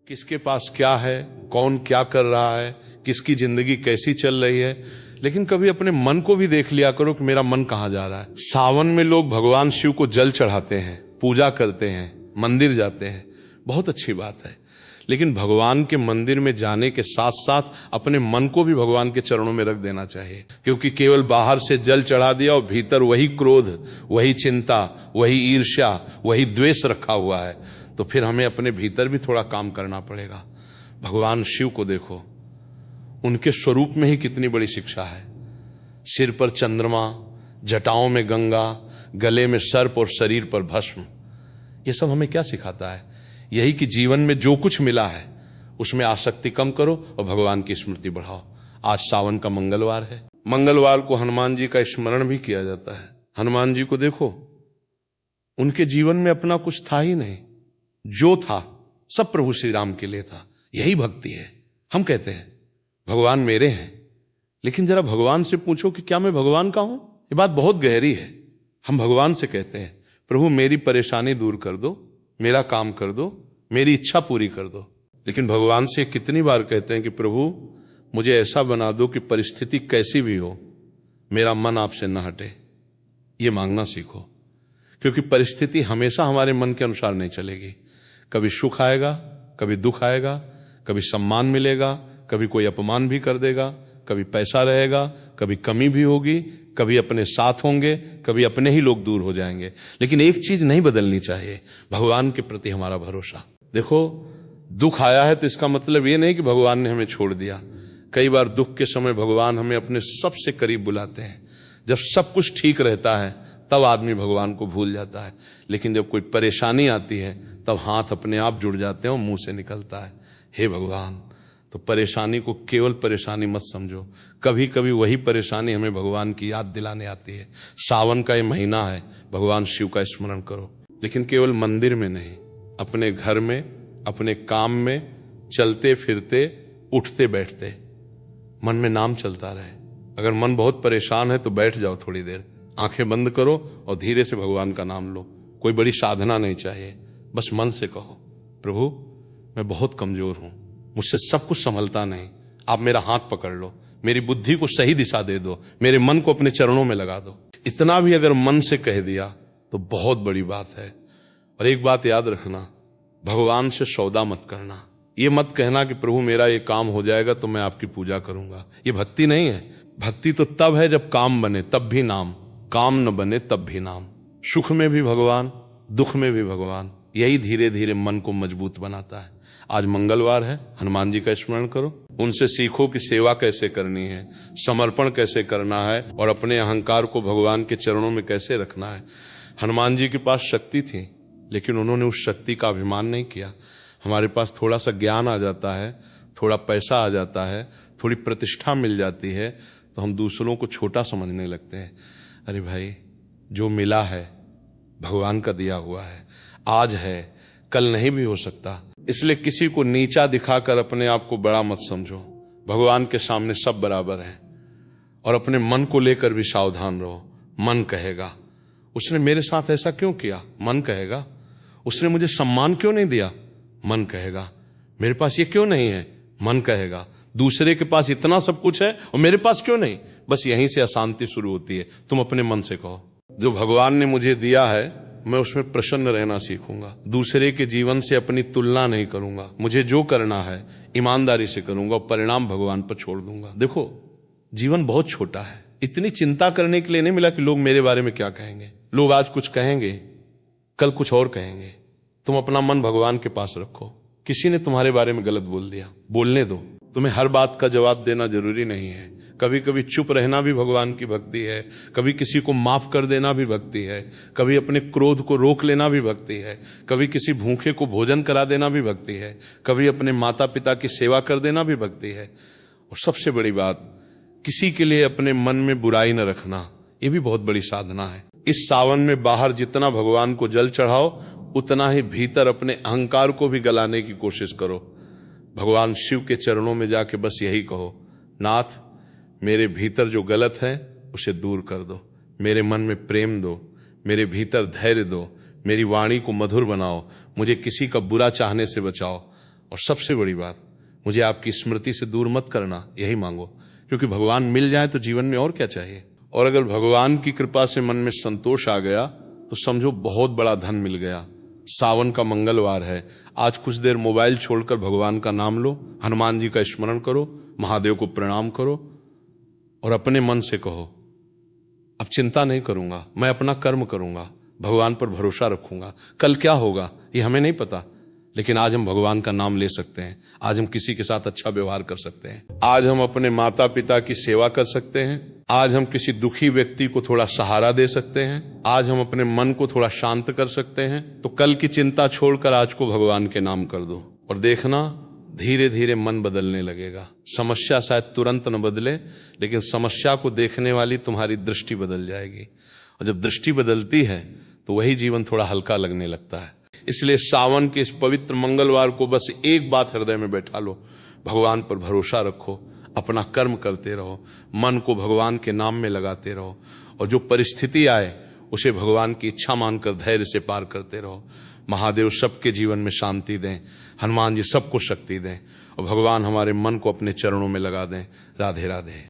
किसके पास क्या है, कौन क्या कर रहा है, किसकी जिंदगी कैसी चल रही है, लेकिन कभी अपने मन को भी देख लिया करो कि मेरा मन कहाँ जा रहा है। सावन में लोग भगवान शिव को जल चढ़ाते हैं, पूजा करते हैं, मंदिर जाते हैं, बहुत अच्छी बात है। लेकिन भगवान के मंदिर में जाने के साथ साथ अपने मन को भी भगवान के चरणों में रख देना चाहिए, क्योंकि केवल बाहर से जल चढ़ा दिया और भीतर वही क्रोध, वही चिंता, वही ईर्ष्या, वही द्वेष रखा हुआ है, तो फिर हमें अपने भीतर भी थोड़ा काम करना पड़ेगा। भगवान शिव को देखो, उनके स्वरूप में ही कितनी बड़ी शिक्षा है। सिर पर चंद्रमा, जटाओं में गंगा, गले में सर्प और शरीर पर भस्म। ये सब हमें क्या सिखाता है? यही कि जीवन में जो कुछ मिला है उसमें आसक्ति कम करो और भगवान की स्मृति बढ़ाओ। आज सावन का मंगलवार है। मंगलवार को हनुमान जी का स्मरण भी किया जाता है। हनुमान जी को देखो, उनके जीवन में अपना कुछ था ही नहीं, जो था सब प्रभु श्री राम के लिए था। यही भक्ति है। हम कहते हैं भगवान मेरे हैं, लेकिन जरा भगवान से पूछो कि क्या मैं भगवान का हूं? ये बात बहुत गहरी है। हम भगवान से कहते हैं प्रभु मेरी परेशानी दूर कर दो, मेरा काम कर दो, मेरी इच्छा पूरी कर दो। लेकिन भगवान से कितनी बार कहते हैं कि प्रभु मुझे ऐसा बना दो कि परिस्थिति कैसी भी हो मेरा मन आपसे न हटे। ये मांगना सीखो, क्योंकि परिस्थिति हमेशा हमारे मन के अनुसार नहीं चलेगी। कभी सुख आएगा, कभी दुख आएगा, कभी सम्मान मिलेगा, कभी कोई अपमान भी कर देगा, कभी पैसा रहेगा, कभी कमी भी होगी, कभी अपने साथ होंगे, कभी अपने ही लोग दूर हो जाएंगे। लेकिन एक चीज नहीं बदलनी चाहिए, भगवान के प्रति हमारा भरोसा। देखो, दुख आया है तो इसका मतलब ये नहीं कि भगवान ने हमें छोड़ दिया। कई बार दुख के समय भगवान हमें अपने सबसे करीब बुलाते हैं। जब सब कुछ ठीक रहता है तब आदमी भगवान को भूल जाता है, लेकिन जब कोई परेशानी आती है तब हाथ अपने आप जुड़ जाते हैं और मुंह से निकलता है, हे भगवान। तो परेशानी को केवल परेशानी मत समझो, कभी कभी वही परेशानी हमें भगवान की याद दिलाने आती है। सावन का ये महीना है, भगवान शिव का स्मरण करो, लेकिन केवल मंदिर में नहीं, अपने घर में, अपने काम में, चलते फिरते, उठते बैठते मन में नाम चलता रहे। अगर मन बहुत परेशान है तो बैठ जाओ, थोड़ी देर आंखें बंद करो और धीरे से भगवान का नाम लो। कोई बड़ी साधना नहीं चाहिए, बस मन से कहो प्रभु मैं बहुत कमजोर हूं, मुझसे सब कुछ संभलता नहीं, आप मेरा हाथ पकड़ लो, मेरी बुद्धि को सही दिशा दे दो, मेरे मन को अपने चरणों में लगा दो। इतना भी अगर मन से कह दिया तो बहुत बड़ी बात है। और एक बात याद रखना, भगवान से सौदा मत करना। ये मत कहना कि प्रभु मेरा ये काम हो जाएगा तो मैं आपकी पूजा करूंगा। ये भक्ति नहीं है। भक्ति तो तब है जब काम बने तब भी नाम, काम न बने तब भी नाम। सुख में भी भगवान, दुख में भी भगवान। यही धीरे धीरे मन को मजबूत बनाता है। आज मंगलवार है, हनुमान जी का स्मरण करो, उनसे सीखो कि सेवा कैसे करनी है, समर्पण कैसे करना है और अपने अहंकार को भगवान के चरणों में कैसे रखना है। हनुमान जी के पास शक्ति थी, लेकिन उन्होंने उस शक्ति का अभिमान नहीं किया। हमारे पास थोड़ा सा ज्ञान आ जाता है, थोड़ा पैसा आ जाता है, थोड़ी प्रतिष्ठा मिल जाती है, तो हम दूसरों को छोटा समझने लगते हैं। अरे भाई, जो मिला है भगवान का दिया हुआ है, आज है कल नहीं भी हो सकता। इसलिए किसी को नीचा दिखाकर अपने आप को बड़ा मत समझो। भगवान के सामने सब बराबर हैं। और अपने मन को लेकर भी सावधान रहो। मन कहेगा उसने मेरे साथ ऐसा क्यों किया, मन कहेगा उसने मुझे सम्मान क्यों नहीं दिया, मन कहेगा मेरे पास ये क्यों नहीं है, मन कहेगा दूसरे के पास इतना सब कुछ है और मेरे पास क्यों नहीं। बस यहीं से अशांति शुरू होती है। तुम अपने मन से कहो जो भगवान ने मुझे दिया है मैं उसमें प्रसन्न रहना सीखूंगा, दूसरे के जीवन से अपनी तुलना नहीं करूंगा, मुझे जो करना है ईमानदारी से करूंगा और परिणाम भगवान पर छोड़ दूंगा। देखो, जीवन बहुत छोटा है, इतनी चिंता करने के लिए नहीं मिला कि लोग मेरे बारे में क्या कहेंगे। लोग आज कुछ कहेंगे, कल कुछ और कहेंगे। तुम अपना मन भगवान के पास रखो। किसी ने तुम्हारे बारे में गलत बोल दिया, बोलने दो। तुम्हें हर बात का जवाब देना जरूरी नहीं है। कभी कभी चुप रहना भी भगवान की भक्ति है। कभी किसी को माफ कर देना भी भक्ति है। कभी अपने क्रोध को रोक लेना भी भक्ति है। कभी किसी भूखे को भोजन करा देना भी भक्ति है। कभी अपने माता पिता की सेवा कर देना भी भक्ति है। और सबसे बड़ी बात, किसी के लिए अपने मन में बुराई न रखना, ये भी बहुत बड़ी साधना है। इस सावन में बाहर जितना भगवान को जल चढ़ाओ, उतना ही भीतर अपने अहंकार को भी गलाने की कोशिश करो। भगवान शिव के चरणों में जाके बस यही कहो, नाथ मेरे भीतर जो गलत है उसे दूर कर दो, मेरे मन में प्रेम दो, मेरे भीतर धैर्य दो, मेरी वाणी को मधुर बनाओ, मुझे किसी का बुरा चाहने से बचाओ। और सबसे बड़ी बात, मुझे आपकी स्मृति से दूर मत करना, यही मांगो, क्योंकि भगवान मिल जाए तो जीवन में और क्या चाहिए। और अगर भगवान की कृपा से मन में संतोष आ गया तो समझो बहुत बड़ा धन मिल गया। सावन का मंगलवार है, आज कुछ देर मोबाइल छोड़कर भगवान का नाम लो, हनुमान जी का स्मरण करो, महादेव को प्रणाम करो और अपने मन से कहो, अब चिंता नहीं करूंगा, मैं अपना कर्म करूंगा, भगवान पर भरोसा रखूंगा। कल क्या होगा ये हमें नहीं पता, लेकिन आज हम भगवान का नाम ले सकते हैं, आज हम किसी के साथ अच्छा व्यवहार कर सकते हैं, आज हम अपने माता पिता की सेवा कर सकते हैं, आज हम किसी दुखी व्यक्ति को थोड़ा सहारा दे सकते हैं, आज हम अपने मन को थोड़ा शांत कर सकते हैं। तो कल की चिंता छोड़कर आज को भगवान के नाम कर दो और देखना धीरे धीरे मन बदलने लगेगा। समस्या शायद तुरंत न बदले, लेकिन समस्या को देखने वाली तुम्हारी दृष्टि बदल जाएगी, और जब दृष्टि बदलती है तो वही जीवन थोड़ा हल्का लगने लगता है। इसलिए सावन के इस पवित्र मंगलवार को बस एक बात हृदय में बैठा लो, भगवान पर भरोसा रखो, अपना कर्म करते रहो, मन को भगवान के नाम में लगाते रहो, और जो परिस्थिति आए उसे भगवान की इच्छा मानकर धैर्य से पार करते रहो। महादेव सबके जीवन में शांति दें, हनुमान जी सबको शक्ति दें, और भगवान हमारे मन को अपने चरणों में लगा दें। राधे राधे।